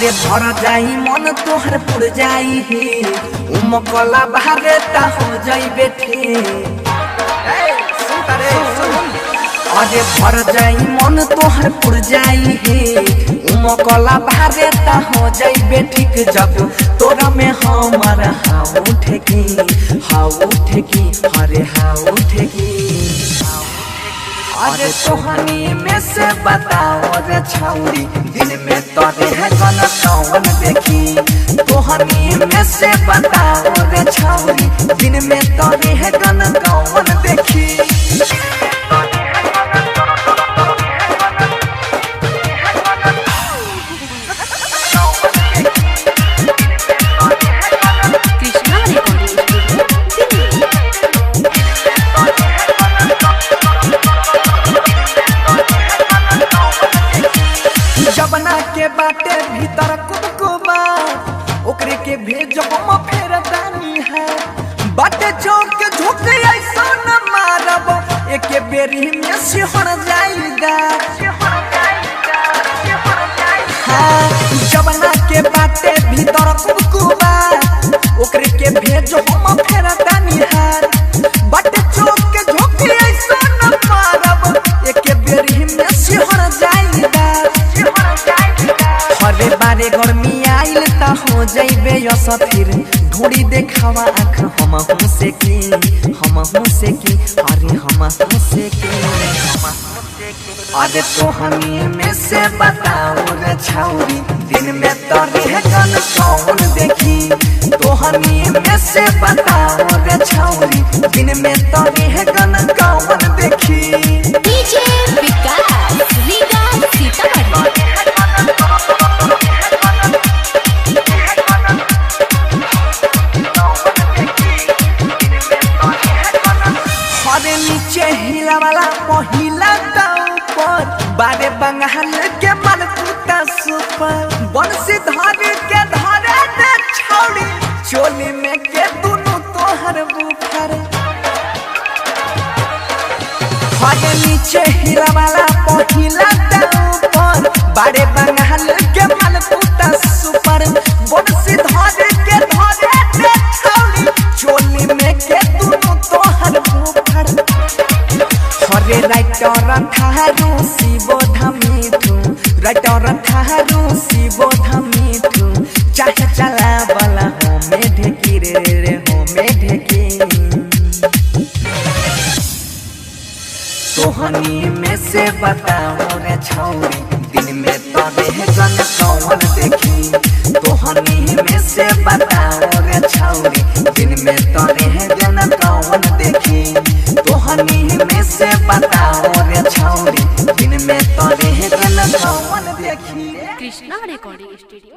अरे भर जाई मन तोहर पुर जाई हे उमकला बाहरे ता हो जाई बेठे। अरे भर जाई मन तोहर पुर जाई हे उमकला बाहरे ता हो जाई बेठिक जब तोरा में हमार हाव उठेगी अरे हाव उठेगी। अरे तोहनी में से बताओ रे छौरी दिन में तोरे है गन कौन देखी। तोहनी में से बताओ रे छौरी दिन में तोरे है गन कौन देखी। जबना के बाटे भीतर कुबकुबा ओकरे के भेजो हम फेर दानी है बाटे चौक के झोंके ऐसा न मारब एके बेरी में सिहर जाईगा। हाँ जबना के बाटे भीतर कुबकुबा ओकरे के भेजो हम फेर दानी है बाटे चौक के झोंके ऐसा न मारब एके बेरी में सिहर जाईगा। हरे बारे गर्मी आइल ता हो जाइबे असथिर ढोड़ी देखावा आँख हम से की अरे हम से की। अरे तोहनी में से बताओ रे छौरी दिन में तोरे है गन कौन देखी। तोहनी में से बताओ रे छौरी दिन में तोरे है गन कौन देखी। डीजे विकास रीगा सीतामढ़ी। अरे नीचे हिला वाला पहिला ऊपर बारे बंगाल के मन कुत्ता सुपर बंसी धारे के धारे दे छौड़ी चोली में के दुनु तोहर बुफर। अरे नीचे हिला वाला पहिला ऊपर बारे बंगाल के मन कुत्ता सुपर बंसी धारे के धारे दे छौड़ी चोली में के दुनु तोहर बुफर। हरे राइटर थारू शिवोध मिठू राइटर थारू शिवोध मिठू चाहे चला वाला हो में ढेकी रे हो में ढेकी। तोहनी में से बताओ रे छौरी दिन में तोरे है गन कौन देखी। तोहनी में से बताओ रे छौरी दिन में तोरे है गन कौन देखी। तोहनी में से बताओ रे छौरी दिन में तोरे है गन कौन देखी। Krishna recording studio.